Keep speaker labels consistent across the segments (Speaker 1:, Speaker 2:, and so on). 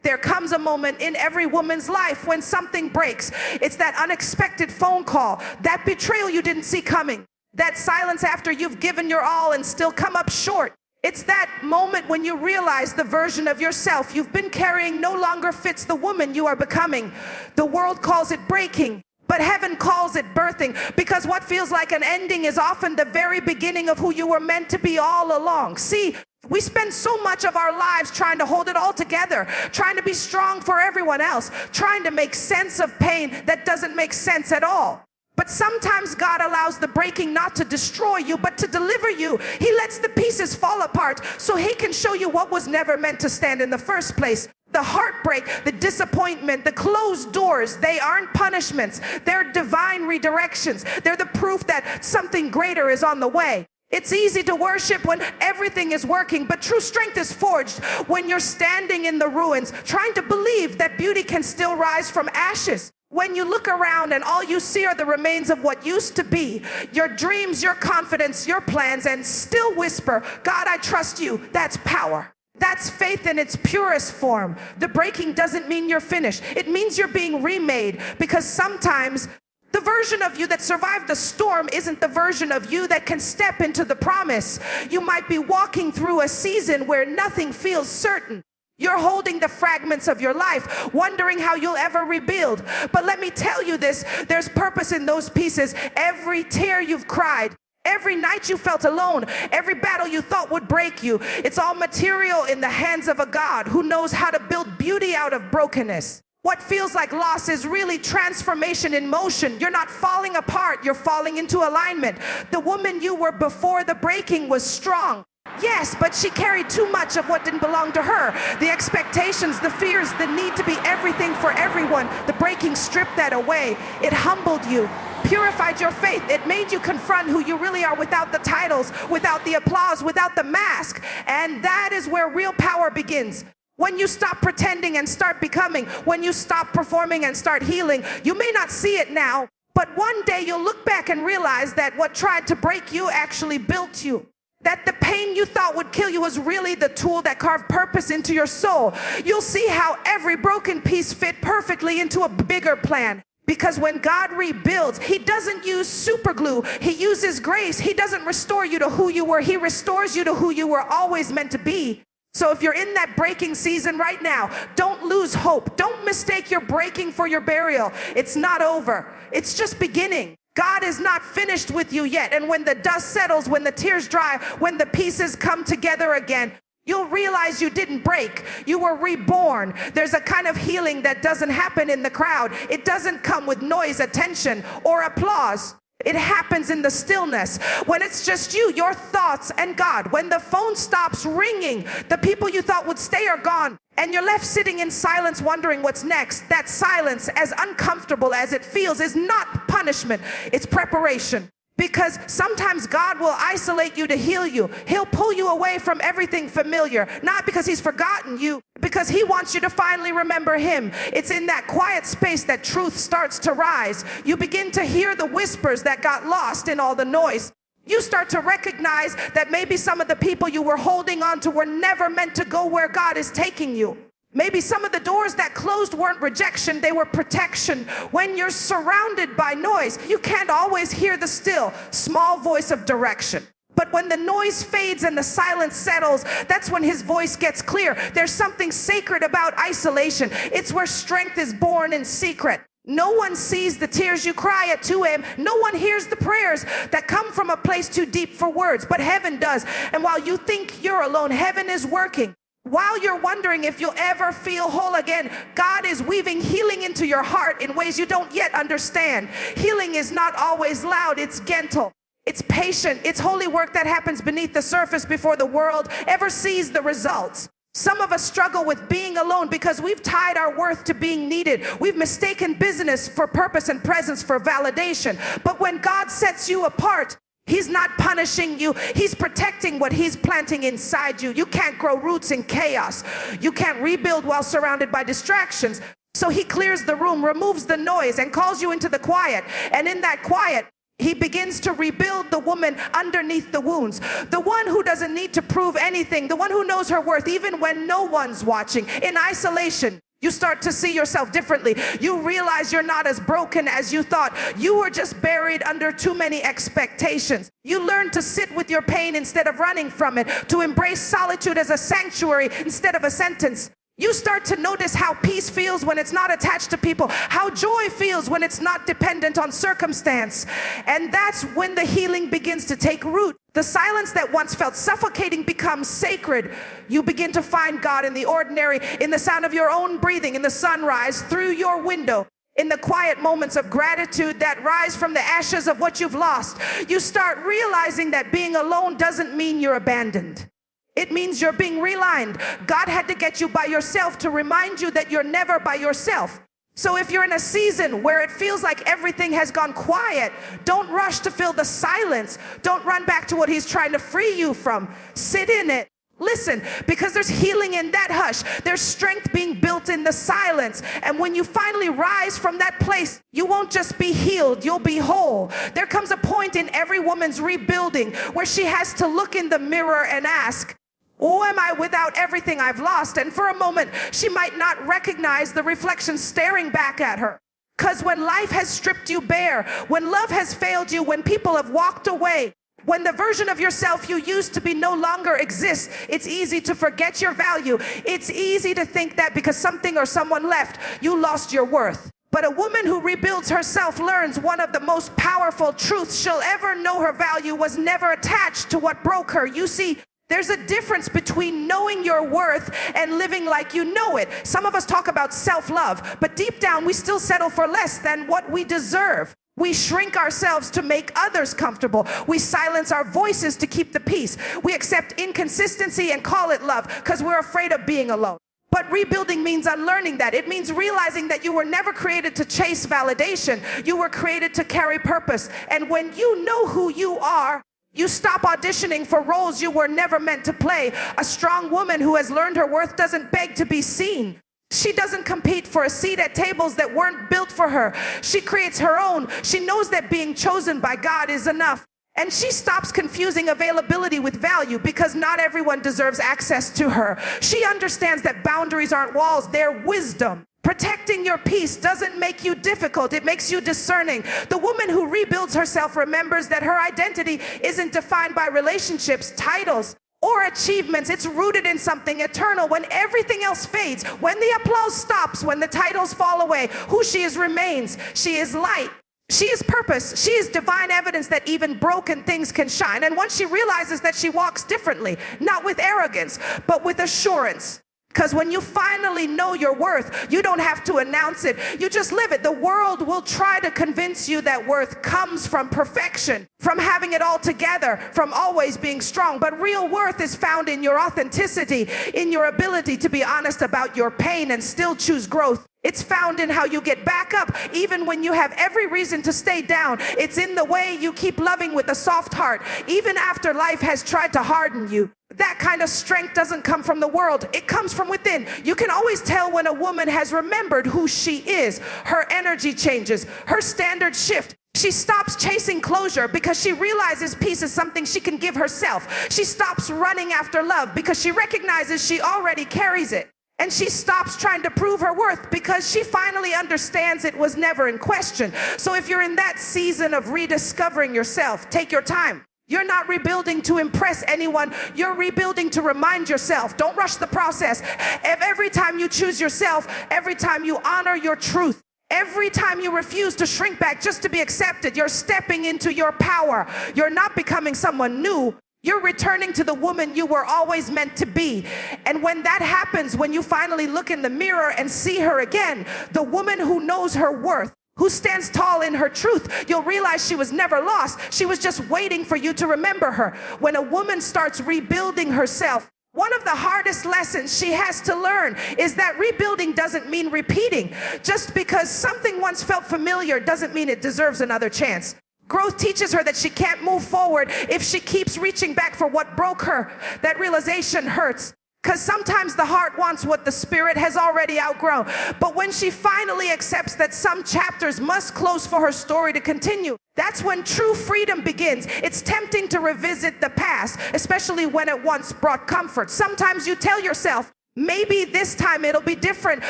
Speaker 1: There comes a moment in every woman's life when something breaks. It's that unexpected phone call, that betrayal you didn't see coming, that silence after you've given your all and still come up short. It's that moment when you realize the version of yourself you've been carrying no longer fits the woman you are becoming. The world calls it breaking, but heaven calls it birthing, because what feels like an ending is often the very beginning of who you were meant to be all along. See, we spend so much of our lives trying to hold it all together, trying to be strong for everyone else, trying to make sense of pain that doesn't make sense at all. But sometimes God allows the breaking not to destroy you, but to deliver you. He lets the pieces fall apart so he can show you what was never meant to stand in the first place. The heartbreak, the disappointment, the closed doors, they aren't punishments. They're divine redirections. They're the proof that something greater is on the way. It's easy to worship when everything is working, but true strength is forged when you're standing in the ruins, trying to believe that beauty can still rise from ashes. When you look around and all you see are the remains of what used to be, your dreams, your confidence, your plans, and still whisper, God, I trust you, that's power. That's faith in its purest form. The breaking doesn't mean you're finished. It means you're being remade, because sometimes the version of you that survived the storm isn't the version of you that can step into the promise. You might be walking through a season where nothing feels certain. You're holding the fragments of your life, wondering how you'll ever rebuild. But let me tell you this, there's purpose in those pieces. Every tear you've cried, every night you felt alone, every battle you thought would break you, it's all material in the hands of a God who knows how to build beauty out of brokenness. What feels like loss is really transformation in motion. You're not falling apart, you're falling into alignment. The woman you were before the breaking was strong. Yes, but she carried too much of what didn't belong to her. The expectations, the fears, the need to be everything for everyone. The breaking stripped that away. It humbled you, purified your faith. It made you confront who you really are without the titles, without the applause, without the mask. And that is where real power begins. When you stop pretending and start becoming, when you stop performing and start healing. You may not see it now, but one day you'll look back and realize that what tried to break you actually built you. That the pain you thought would kill you was really the tool that carved purpose into your soul. You'll see how every broken piece fit perfectly into a bigger plan. Because when God rebuilds, he doesn't use super glue. He uses grace. He doesn't restore you to who you were. He restores you to who you were always meant to be. So if you're in that breaking season right now, don't lose hope. Don't mistake your breaking for your burial. It's not over. It's just beginning. God is not finished with you yet. And when the dust settles, when the tears dry, when the pieces come together again, you'll realize you didn't break. You were reborn. There's a kind of healing that doesn't happen in the crowd. It doesn't come with noise, attention, or applause. It happens in the stillness, when it's just you, your thoughts, and God. When the phone stops ringing, the people you thought would stay are gone, and you're left sitting in silence wondering what's next. That silence, as uncomfortable as it feels, is not punishment, it's preparation. Because sometimes God will isolate you to heal you. He'll pull you away from everything familiar, not because he's forgotten you, because he wants you to finally remember him. It's in that quiet space that truth starts to rise. You begin to hear the whispers that got lost in all the noise. You start to recognize that maybe some of the people you were holding on to were never meant to go where God is taking you. Maybe some of the doors that closed weren't rejection, they were protection. When you're surrounded by noise, you can't always hear the still, small voice of direction. But when the noise fades and the silence settles, that's when his voice gets clear. There's something sacred about isolation. It's where strength is born in secret. No one sees the tears you cry at 2 a.m. No one hears the prayers that come from a place too deep for words, but heaven does. And while you think you're alone, heaven is working. While you're wondering if you'll ever feel whole again, God is weaving healing into your heart in ways you don't yet understand. Healing is not always loud, it's gentle. It's patient. It's holy work that happens beneath the surface before the world ever sees the results. Some of us struggle with being alone because we've tied our worth to being needed. We've mistaken business for purpose and presence for validation. But when God sets you apart, he's not punishing you. He's protecting what he's planting inside you. You can't grow roots in chaos. You can't rebuild while surrounded by distractions. So he clears the room, removes the noise, and calls you into the quiet. And in that quiet, He begins to rebuild the woman underneath the wounds. The one who doesn't need to prove anything. The one who knows her worth even when no one's watching. In isolation, you start to see yourself differently. You realize you're not as broken as you thought. You were just buried under too many expectations. You learn to sit with your pain instead of running from it. To embrace solitude as a sanctuary instead of a sentence. You start to notice how peace feels when it's not attached to people, how joy feels when it's not dependent on circumstance. And that's when the healing begins to take root. The silence that once felt suffocating becomes sacred. You begin to find God in the ordinary, in the sound of your own breathing, in the sunrise, through your window, in the quiet moments of gratitude that rise from the ashes of what you've lost. You start realizing that being alone doesn't mean you're abandoned. It means you're being realigned. God had to get you by yourself to remind you that you're never by yourself. So if you're in a season where it feels like everything has gone quiet, don't rush to fill the silence. Don't run back to what He's trying to free you from. Sit in it. Listen, because there's healing in that hush. There's strength being built in the silence. And when you finally rise from that place, you won't just be healed, you'll be whole. There comes a point in every woman's rebuilding where she has to look in the mirror and ask, who am I without everything I've lost? And for a moment, she might not recognize the reflection staring back at her. Because when life has stripped you bare, when love has failed you, when people have walked away, when the version of yourself you used to be no longer exists, it's easy to forget your value. It's easy to think that because something or someone left, you lost your worth. But a woman who rebuilds herself learns one of the most powerful truths she'll ever know. Her value was never attached to what broke her. You see, there's a difference between knowing your worth and living like you know it. Some of us talk about self-love, but deep down we still settle for less than what we deserve. We shrink ourselves to make others comfortable. We silence our voices to keep the peace. We accept inconsistency and call it love because we're afraid of being alone. But rebuilding means unlearning that. It means realizing that you were never created to chase validation. You were created to carry purpose. And when you know who you are, you stop auditioning for roles you were never meant to play. A strong woman who has learned her worth doesn't beg to be seen. She doesn't compete for a seat at tables that weren't built for her. She creates her own. She knows that being chosen by God is enough. And she stops confusing availability with value because not everyone deserves access to her. She understands that boundaries aren't walls, they're wisdom. Protecting your peace doesn't make you difficult, it makes you discerning. The woman who rebuilds herself remembers that her identity isn't defined by relationships, titles, or achievements. It's rooted in something eternal. When everything else fades, when the applause stops, when the titles fall away, who she is remains. She is light. She is purpose. She is divine evidence that even broken things can shine. And once she realizes that, she walks differently, not with arrogance, but with assurance. Because when you finally know your worth, you don't have to announce it. You just live it. The world will try to convince you that worth comes from perfection, from having it all together, from always being strong. But real worth is found in your authenticity, in your ability to be honest about your pain and still choose growth. It's found in how you get back up even when you have every reason to stay down. It's in the way you keep loving with a soft heart, even after life has tried to harden you. That kind of strength doesn't come from the world. It comes from within. You can always tell when a woman has remembered who she is. Her energy changes. Her standards shift. She stops chasing closure because she realizes peace is something she can give herself. She stops running after love because she recognizes she already carries it. And she stops trying to prove her worth because she finally understands it was never in question. So if you're in that season of rediscovering yourself, take your time. You're not rebuilding to impress anyone. You're rebuilding to remind yourself. Don't rush the process. Every time you choose yourself, every time you honor your truth, every time you refuse to shrink back just to be accepted, you're stepping into your power. You're not becoming someone new. You're returning to the woman you were always meant to be. And when that happens, when you finally look in the mirror and see her again, the woman who knows her worth, who stands tall in her truth, you'll realize she was never lost. She was just waiting for you to remember her. When a woman starts rebuilding herself, one of the hardest lessons she has to learn is that rebuilding doesn't mean repeating. Just because something once felt familiar doesn't mean it deserves another chance. Growth teaches her that she can't move forward if she keeps reaching back for what broke her. That realization hurts Because sometimes the heart wants what the spirit has already outgrown. But when she finally accepts that some chapters must close for her story to continue, that's when true freedom begins. It's tempting to revisit the past, especially when it once brought comfort. Sometimes you tell yourself, maybe this time it'll be different,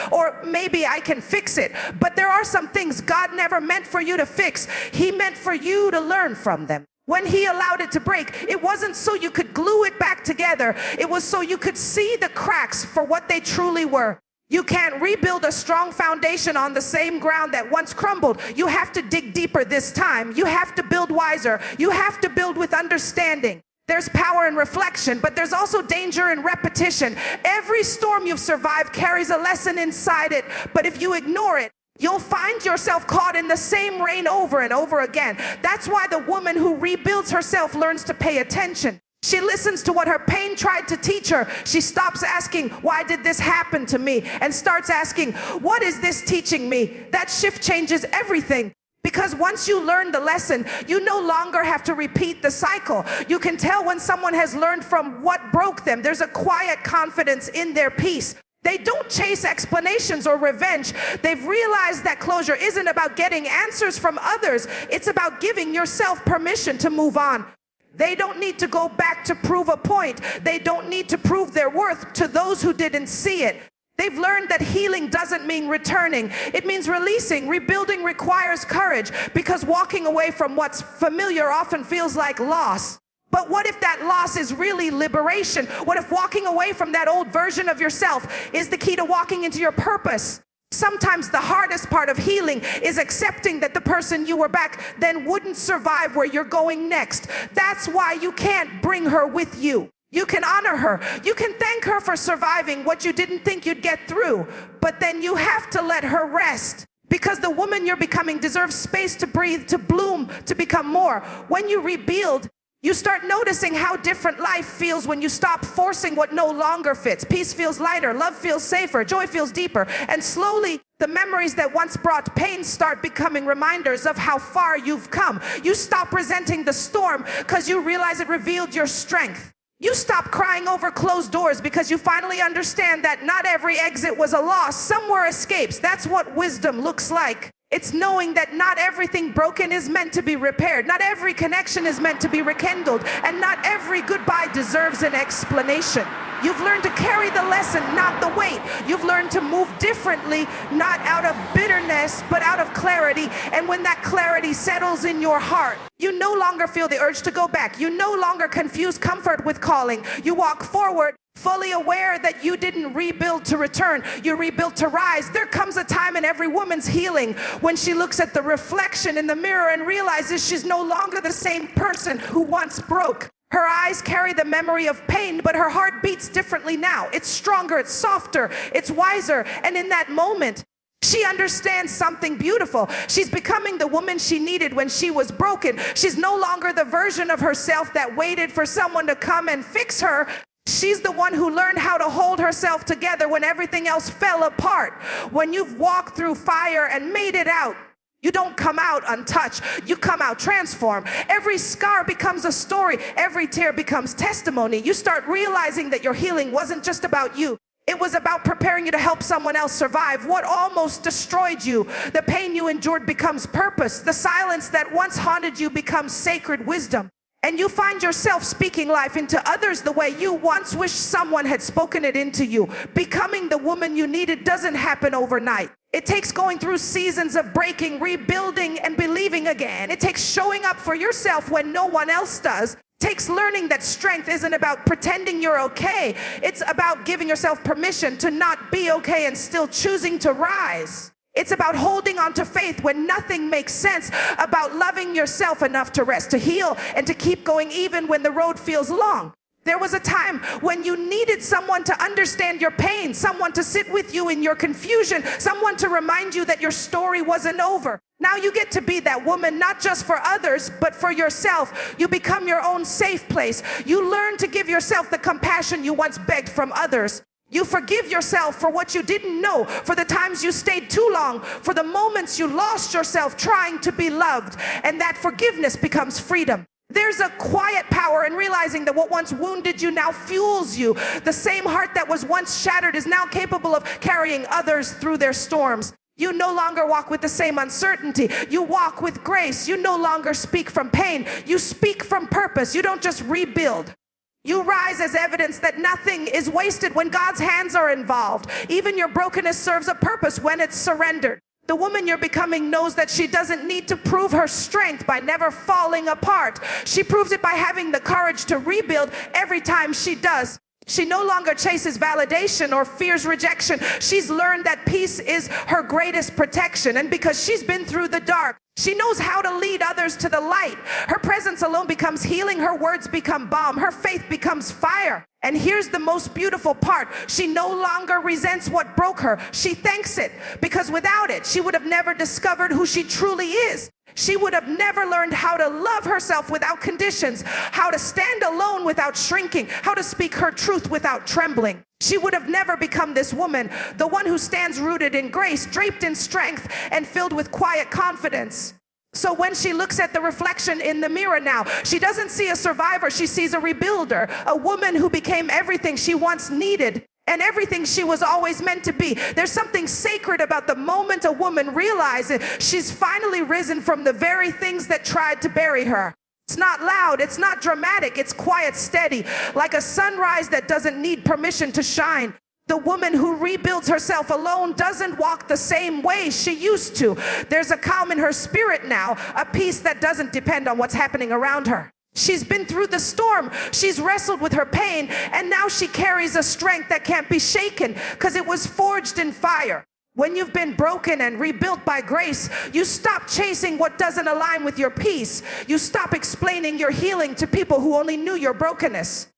Speaker 1: or maybe I can fix it. But there are some things God never meant for you to fix. He meant for you to learn from them. When he allowed it to break, it wasn't so you could glue it back together. It was so you could see the cracks for what they truly were. You can't rebuild a strong foundation on the same ground that once crumbled. You have to dig deeper this time. You have to build wiser. You have to build with understanding. There's power in reflection, but there's also danger in repetition. Every storm you've survived carries a lesson inside it, but if you ignore it, you'll find yourself caught in the same rain over and over again. That's why the woman who rebuilds herself learns to pay attention. She listens to what her pain tried to teach her. She stops asking, why did this happen to me? And starts asking, what is this teaching me? That shift changes everything. Because once you learn the lesson, you no longer have to repeat the cycle. You can tell when someone has learned from what broke them. There's a quiet confidence in their peace. They don't chase explanations or revenge. They've realized that closure isn't about getting answers from others. It's about giving yourself permission to move on. They don't need to go back to prove a point. They don't need to prove their worth to those who didn't see it. They've learned that healing doesn't mean returning. It means releasing. Rebuilding requires courage, because walking away from what's familiar often feels like loss. But what if that loss is really liberation? What if walking away from that old version of yourself is the key to walking into your purpose? Sometimes the hardest part of healing is accepting that the person you were back then wouldn't survive where you're going next. That's why you can't bring her with you. You can honor her. You can thank her for surviving what you didn't think you'd get through. But then you have to let her rest. Because the woman you're becoming deserves space to breathe, to bloom, to become more. When you rebuild, you start noticing how different life feels when you stop forcing what no longer fits. Peace feels lighter, love feels safer, joy feels deeper. And slowly, the memories that once brought pain start becoming reminders of how far you've come. You stop resenting the storm because you realize it revealed your strength. You stop crying over closed doors because you finally understand that not every exit was a loss. Some were escapes. That's what wisdom looks like. It's knowing that not everything broken is meant to be repaired. Not every connection is meant to be rekindled. And not every goodbye deserves an explanation. You've learned to carry the lesson, not the weight. You've learned to move differently, not out of bitterness, but out of clarity. And when that clarity settles in your heart, you no longer feel the urge to go back. You no longer confuse comfort with calling. You walk forward, fully aware that you didn't rebuild to return. You rebuilt to rise. There comes a time in every woman's healing when she looks at the reflection in the mirror and realizes she's no longer the same person who once broke. Her eyes carry the memory of pain, but her heart beats differently now. It's stronger, it's softer, it's wiser. And in that moment, she understands something beautiful. She's becoming the woman she needed when she was broken. She's no longer the version of herself that waited for someone to come and fix her. She's the one who learned how to hold herself together when everything else fell apart. When you've walked through fire and made it out, you don't come out untouched. You come out transformed. Every scar becomes a story. Every tear becomes testimony. You start realizing that your healing wasn't just about you. It was about preparing you to help someone else survive what almost destroyed you. The pain you endured becomes purpose. The silence that once haunted you becomes sacred wisdom. And you find yourself speaking life into others the way you once wished someone had spoken it into you. Becoming the woman you needed doesn't happen overnight. It takes going through seasons of breaking, rebuilding, and believing again. It takes showing up for yourself when no one else does. It takes learning that strength isn't about pretending you're okay. It's about giving yourself permission to not be okay and still choosing to rise. It's about holding on to faith when nothing makes sense, about loving yourself enough to rest, to heal, and to keep going even when the road feels long. There was a time when you needed someone to understand your pain, someone to sit with you in your confusion, someone to remind you that your story wasn't over. Now you get to be that woman, not just for others, but for yourself. You become your own safe place. You learn to give yourself the compassion you once begged from others. You forgive yourself for what you didn't know, for the times you stayed too long, for the moments you lost yourself trying to be loved. And that forgiveness becomes freedom. There's a quiet power in realizing that what once wounded you now fuels you. The same heart that was once shattered is now capable of carrying others through their storms. You no longer walk with the same uncertainty. You walk with grace. You no longer speak from pain. You speak from purpose. You don't just rebuild. You rise as evidence that nothing is wasted when God's hands are involved. Even your brokenness serves a purpose when it's surrendered. The woman you're becoming knows that she doesn't need to prove her strength by never falling apart. She proves it by having the courage to rebuild every time she does. She no longer chases validation or fears rejection. She's learned that peace is her greatest protection. And because she's been through the dark, she knows how to lead others to the light. Her presence alone becomes healing. Her words become balm. Her faith becomes fire. And here's the most beautiful part. She no longer resents what broke her. She thanks it, because without it, she would have never discovered who she truly is. She would have never learned how to love herself without conditions, how to stand alone without shrinking, how to speak her truth without trembling. She would have never become this woman, the one who stands rooted in grace, draped in strength, and filled with quiet confidence. So when she looks at the reflection in the mirror now, she doesn't see a survivor, she sees a rebuilder, a woman who became everything she once needed and everything she was always meant to be. There's something sacred about the moment a woman realizes she's finally risen from the very things that tried to bury her. It's not loud, it's not dramatic, it's quiet, steady, like a sunrise that doesn't need permission to shine. The woman who rebuilds herself alone doesn't walk the same way she used to. There's a calm in her spirit now, a peace that doesn't depend on what's happening around her. She's been through the storm, she's wrestled with her pain, and now she carries a strength that can't be shaken because it was forged in fire. When you've been broken and rebuilt by grace, you stop chasing what doesn't align with your peace. You stop explaining your healing to people who only knew your brokenness.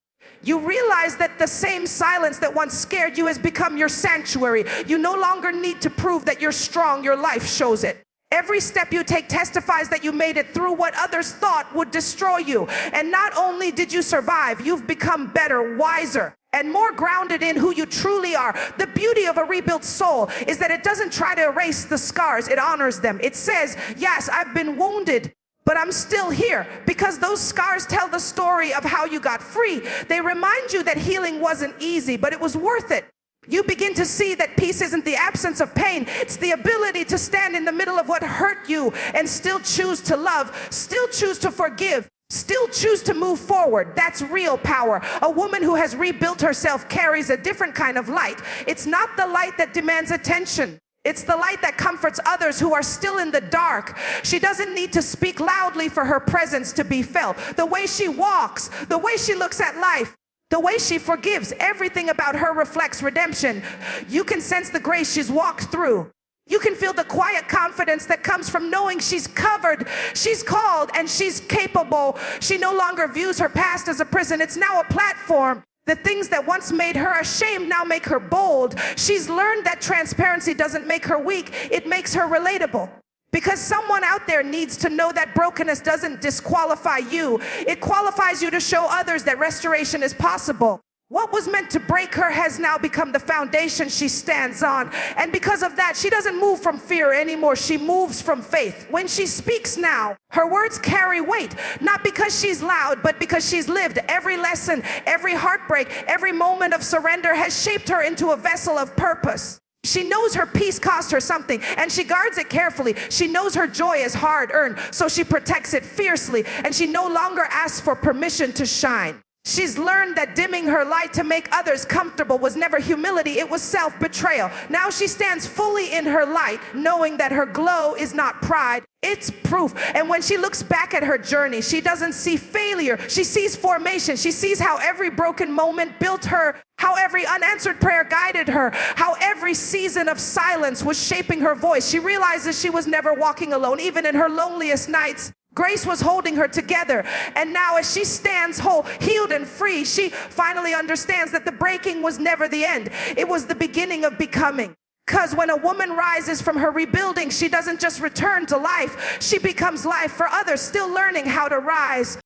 Speaker 1: You realize that the same silence that once scared you has become your sanctuary. You no longer need to prove that you're strong, your life shows it. Every step you take testifies that you made it through what others thought would destroy you. And not only did you survive, you've become better, wiser, and more grounded in who you truly are. The beauty of a rebuilt soul is that it doesn't try to erase the scars, it honors them. It says, yes, I've been wounded, but I'm still here, because those scars tell the story of how you got free. They remind you that healing wasn't easy, but it was worth it. You begin to see that peace isn't the absence of pain. It's the ability to stand in the middle of what hurt you and still choose to love, still choose to forgive, still choose to move forward. That's real power. A woman who has rebuilt herself carries a different kind of light. It's not the light that demands attention. It's the light that comforts others who are still in the dark. She doesn't need to speak loudly for her presence to be felt. The way she walks, the way she looks at life, the way she forgives, everything about her reflects redemption. You can sense the grace she's walked through. You can feel the quiet confidence that comes from knowing she's covered, she's called, and she's capable. She no longer views her past as a prison. It's now a platform. The things that once made her ashamed now make her bold. She's learned that transparency doesn't make her weak, it makes her relatable. Because someone out there needs to know that brokenness doesn't disqualify you. It qualifies you to show others that restoration is possible. What was meant to break her has now become the foundation she stands on. And because of that, she doesn't move from fear anymore. She moves from faith. When she speaks now, her words carry weight, not because she's loud, but because she's lived. Every lesson, every heartbreak, every moment of surrender has shaped her into a vessel of purpose. She knows her peace cost her something, and she guards it carefully. She knows her joy is hard-earned, so she protects it fiercely, and she no longer asks for permission to shine. She's learned that dimming her light to make others comfortable was never humility, it was self-betrayal. Now she stands fully in her light, knowing that her glow is not pride, it's proof. And when she looks back at her journey, she doesn't see failure, she sees formation. She sees how every broken moment built her, how every unanswered prayer guided her, how every season of silence was shaping her voice. She realizes she was never walking alone, even in her loneliest nights. Grace was holding her together, and now as she stands whole, healed and free, she finally understands that the breaking was never the end. It was the beginning of becoming. Because when a woman rises from her rebuilding, she doesn't just return to life, she becomes life for others, still learning how to rise.